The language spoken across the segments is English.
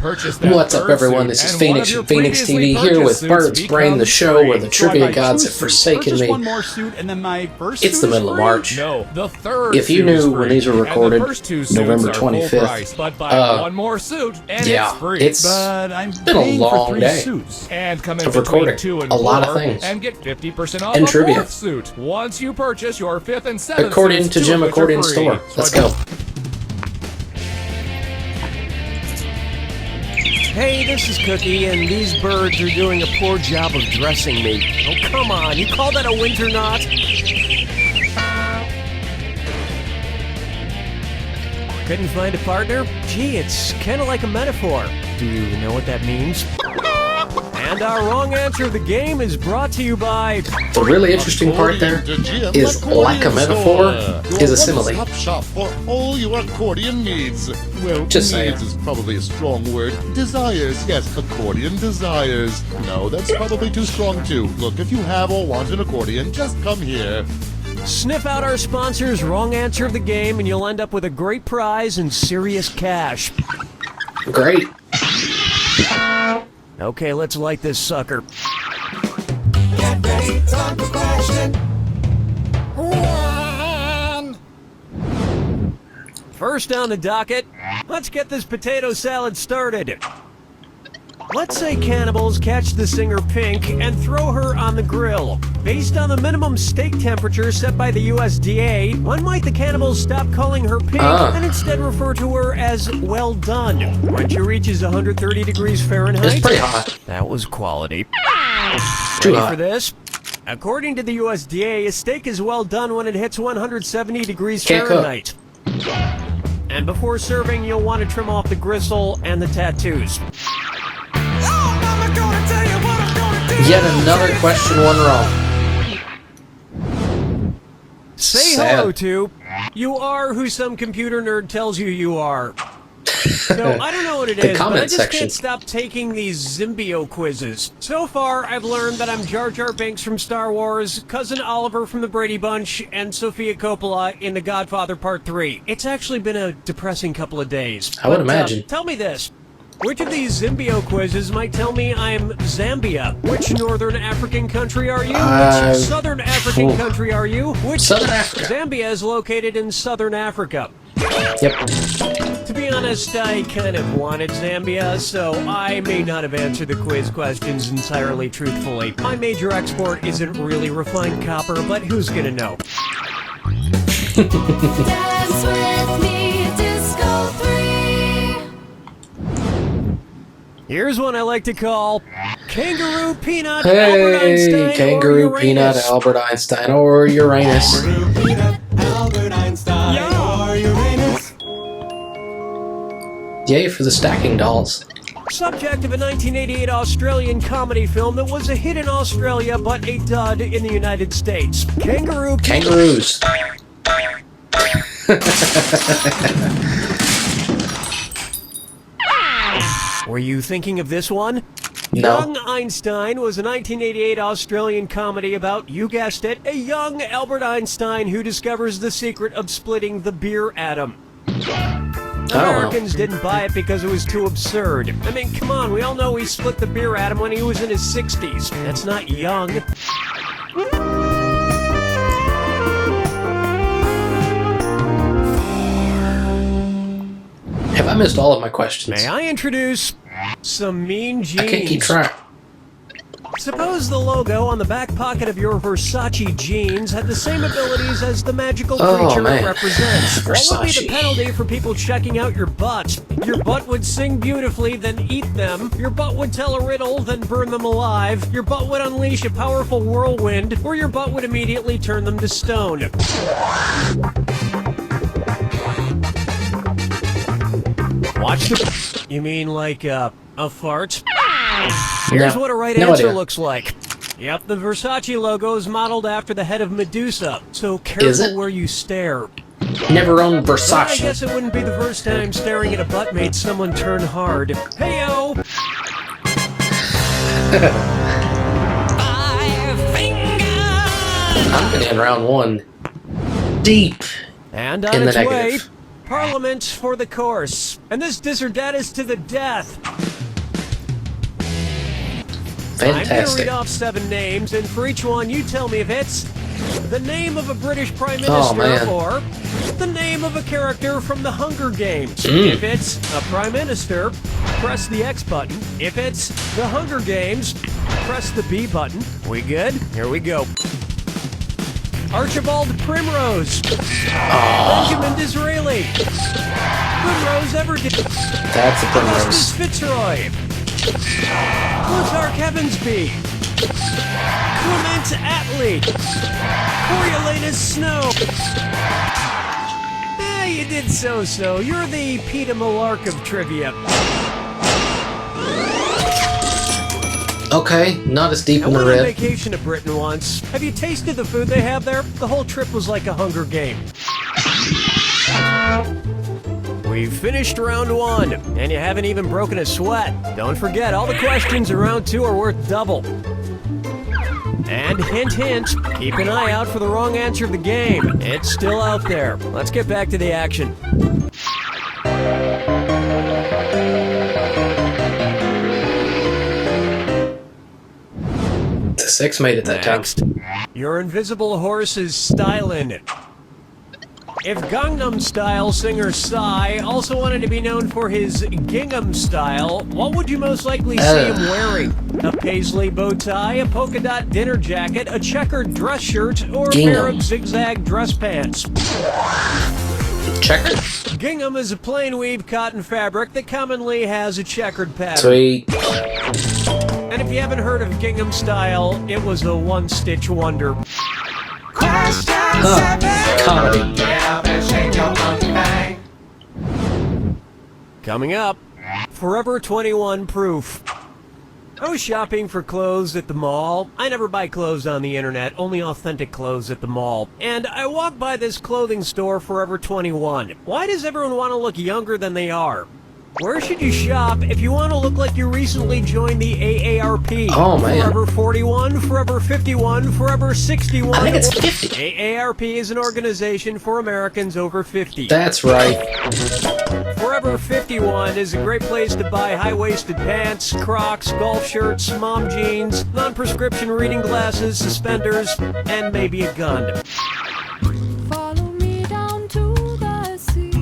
purchase that What's up, everyone? This is Phoenix from Phoenix TV here with Bird's Brain, the show where the trivia gods have forsaken me. It's the middle of March. No, the third If you knew when these were recorded, November 25th, but buy one more suit and yeah, it's free. it's been a long day and come in of recording 2 and a 4 lot of things and get 50% off and a trivia. 4th suit once you purchase your 5th and 7th Accordion suits, to Jim 2 of which are Accordion free. Store. Let's go. Hey, this is Cookie, and these birds are doing a poor job of dressing me. Oh, come on, you call that a winter knot? Couldn't find a partner? Gee, it's kind of like a metaphor. Do you know what that means? And our wrong answer of the game is brought to you by... The really interesting part there is, like a metaphor, is a simile. Stop shop for all your accordion needs. Well, Just saying. needs is probably a strong word. Desires, yes, accordion desires. No, that's probably too strong too. Look, if you have or want an accordion, just come here. Sniff out our sponsor's wrong answer of the game, and you'll end up with a great prize and serious cash. Great. Okay, let's light this sucker. Get ready, time for question 1. First on the docket, let's get this potato salad started. Let's say cannibals catch the singer Pink and throw her on the grill. Based on the minimum steak temperature set by the USDA, when might the cannibals stop calling her Pink and instead refer to her as well done? When she reaches 130 degrees Fahrenheit? It's pretty hot. That was quality. Too Ready hot. for this? According to the USDA, a steak is well done when it hits 170 degrees Can't Fahrenheit. And before serving, you'll want to trim off the gristle and the tattoos. Yet another question one wrong. Say Sad. hello to, you are who some computer nerd tells you you are. No, I don't know what it The is, but I comment just section. can't stop taking these Zimbio quizzes. So far, I've learned that I'm Jar Jar Binks from Star Wars, Cousin Oliver from the Brady Bunch, and Sofia Coppola in The Godfather Part 3. It's actually been a depressing couple of days. I would But, imagine. Tell me this. Which of these Zimbio quizzes might tell me I'm Zambia? Which northern African country are you? Which southern African country are you? Which Southern Africa. Zambia is located in southern Africa. Yep. To be honest, I kind of wanted Zambia, so I may not have answered the quiz questions entirely truthfully. My major export isn't really refined copper, but who's gonna know? Dance with me, Disco 3. Here's one I like to call Kangaroo Peanut Albert Hey, Einstein Kangaroo or Peanut, Uranus. Albert Einstein, or Uranus. Albert Einstein or Uranus. Yay for the stacking dolls. Subject of a 1988 Australian comedy film that was a hit in Australia but a dud in the United States. Kangaroos. Were you thinking of this one? No. Young Einstein was a 1988 Australian comedy about, you guessed it, a young Albert Einstein who discovers the secret of splitting the beer atom. Americans didn't buy it because it was too absurd. I mean, come on, we all know he split the beer atom when he was in his 60s. That's not young. Have I missed all of my questions? May I introduce some mean jeans? I can't keep track. Suppose the logo on the back pocket of your Versace jeans had the same abilities as the magical creature man. it represents. What would be Versace. the penalty for people checking out your butt? Your butt would sing beautifully, then eat them. Your butt would tell a riddle, then burn them alive. Your butt would unleash a powerful whirlwind, or your butt would immediately turn them to stone. Watch the... You mean like, a fart? Here's what a right answer idea. looks like. Yep, the Versace logo is modeled after the head of Medusa, so Is careful it? where you stare. Never owned But I Versace. guess it wouldn't be the first time staring at a butt made someone turn hard. Heyo! 5 fingers. I'm gonna end round one deep And on in the its way, negative. Parliament for the course. And this dis or dat is to the death. I'm going to Fantastic. read off 7 names, and for each one, you tell me if it's the name of a British Prime Oh, Minister man. or the name of a character from the Hunger Games. If it's a Prime Minister, press the X button. If it's the Hunger Games, press the B button. We good? Here we go. Archibald Primrose. Benjamin Disraeli. Primrose Everdeen. That's a Augustus primrose. Fitzroy. Plutarch Heavensby. Clement Attlee. Coriolanus Snow. You did so-so. You're the Peter Malark of trivia. Okay, not as deep I in the went on red. vacation to Britain once. Have you tasted the food they have there? The whole trip was like a Hunger Game. We've finished round 1, and you haven't even broken a sweat. Don't forget, all the questions in round 2 are worth double. And hint, hint, keep an eye out for the wrong answer of the game. It's still out there. Let's get back to the action. The 6 made it that time. Next, your invisible horse is stylin'. If Gangnam Style singer Psy also wanted to be known for his gingham style, what would you most likely see him wearing? A paisley bow tie, a polka dot dinner jacket, a checkered dress shirt, or a pair Gingham. of zigzag dress pants? Checkered. Gingham is a plain weave cotton fabric that commonly has a checkered pattern. Sweet. And if you haven't heard of gingham style, it was a one-stitch wonder. Comedy. Coming up, Forever 21 proof. I was shopping for clothes at the mall. I never buy clothes on the internet, only authentic clothes at the mall. And I walked by this clothing store, Forever 21. Why does everyone want to look younger than they are? Where should you shop if you want to look like you recently joined the AARP? Oh, man. Forever 41, Forever 51, Forever 61. I think it's 50. AARP is an organization for Americans over 50. That's right. Forever 51 is a great place to buy high-waisted pants, Crocs, golf shirts, mom jeans, non-prescription reading glasses, suspenders, and maybe a gun. Follow me down to the sea.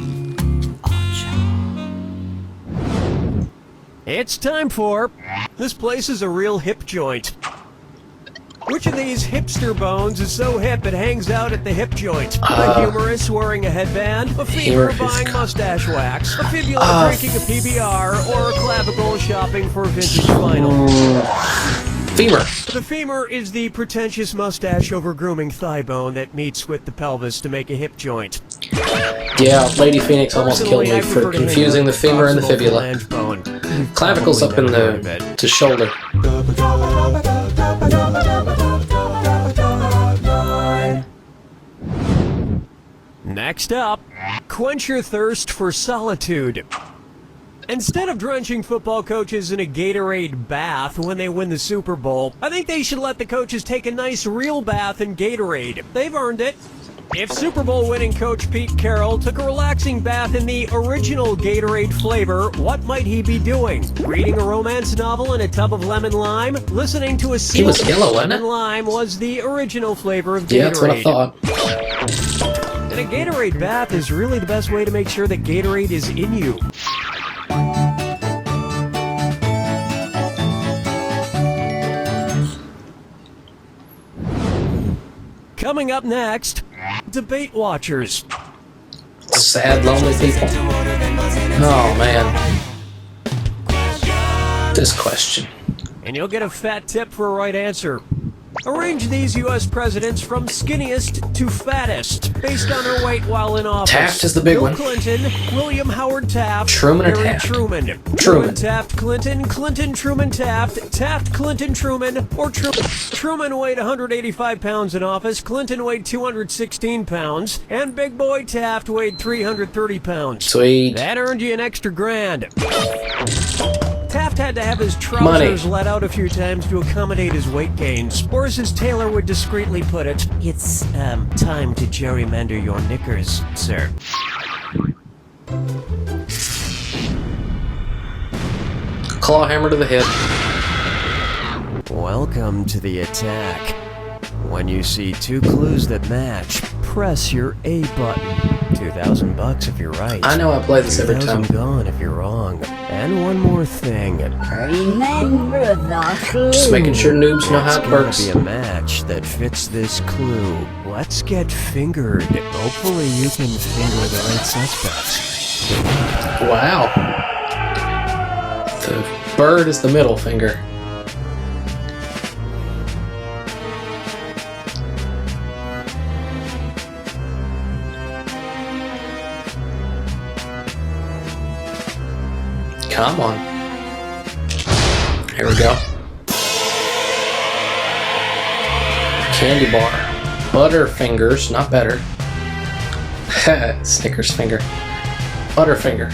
It's time for... This place is a real hip joint. Which of these hipster bones is so hip it hangs out at the hip joint? A humorist wearing a headband, a femur Humorous. buying mustache wax, a fibula drinking a PBR, or a clavicle shopping for vintage vinyl? Femur. The femur is the pretentious mustache over grooming thigh bone that meets with the pelvis to make a hip joint. Yeah, Lady Phoenix almost killed Personally, me I for prefer to think confusing of the femur and the proximal fibula. phalange bone. Clavicle's up in Probably never heard of the it. to shoulder. Next up, quench your thirst for solitude. Instead of drenching football coaches in a Gatorade bath when they win the Super Bowl, I think they should let the coaches take a nice real bath in Gatorade. They've earned it. If Super Bowl winning coach Pete Carroll took a relaxing bath in the original Gatorade flavor, what might he be doing? Reading a romance novel in a tub of lemon lime? Listening to a He was yellow, wasn't lemon it? lime was the original flavor of Gatorade. Yeah, that's what I thought. And a Gatorade bath is really the best way to make sure that Gatorade is in you. Coming up next, debate watchers. Sad, lonely people. Oh, man. This question. And you'll get a fat tip for a right answer. Arrange these U.S. presidents from skinniest to fattest, based on their weight while in office. Taft is the big Bill one. Clinton, William Howard Taft, Truman or Harry Taft? Truman. Truman. Taft, Clinton, Clinton, Truman, Taft, Taft, Clinton, Truman, or Truman. Truman weighed 185 pounds in office, Clinton weighed 216 pounds, and Big Boy Taft weighed 330 pounds. Sweet. That earned you an extra grand. Taft had to have his trousers let out a few times to accommodate his weight gains. Or as his tailor would discreetly put it, it's, time to gerrymander your knickers, sir. Claw hammer to the head. Welcome to the attack. When you see two clues that match, press your A button. $2,000 if you're right. I know I play this every time. 2,000 gone if you're wrong. And one more thing. Remember the clue. Just making sure noobs know how It's it gonna works. be a match that fits this clue. Let's get fingered. Hopefully you can finger the right suspects. Wow. The bird is the middle finger. Come on. Here we go. Candy bar. Butterfingers, not better. Snickers finger. Butterfinger.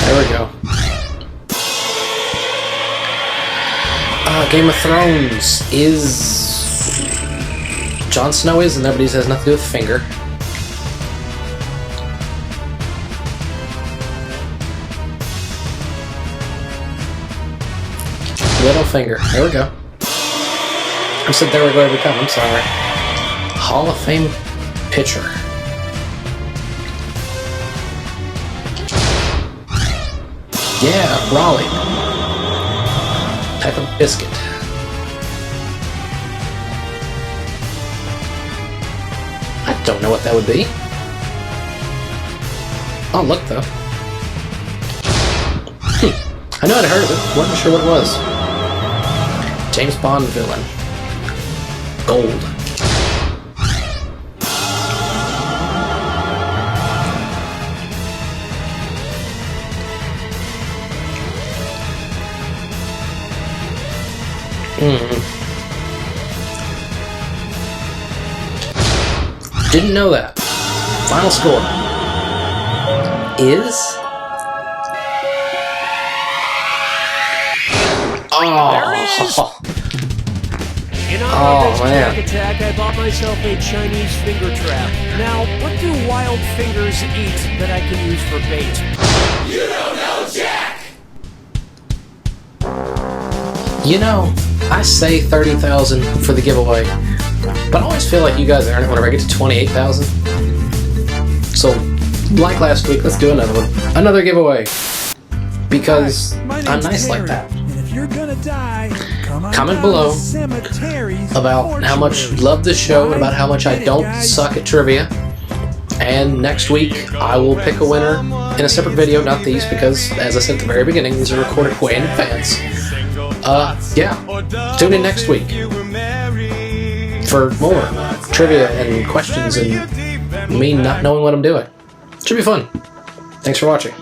There we go. Game of Thrones is... Jon Snow is, and nobody has nothing to do with finger. Little finger. There we go. I said there we go every time. I'm sorry. Hall of Fame pitcher. Yeah, Raleigh. Type of biscuit. I don't know what that would be. I'll look though. I know I'd heard of it, wasn't sure what it was. James Bond villain. Gold. Didn't know that. Final score is... There it is! In honor Oh, of this man. quick attack, I bought myself a Chinese finger trap. Now, what do wild fingers eat that I can use for bait? You don't know Jack! You know, I say 30,000 for the giveaway, but I always feel like you guys earn it whenever I get to 28,000. So, like last week, let's do another one. Another giveaway. Because I'm nice like that. And if you're gonna die, come on Comment down below to cemeteries about how much you love this show and about how much I don't suck at trivia. And next week, I will pick a winner in a separate video, not these, because, as I said at the very beginning, these are recorded way in advance. Yeah. Tune in next week for more trivia and questions and me not knowing what I'm doing. Should be fun. Thanks for watching.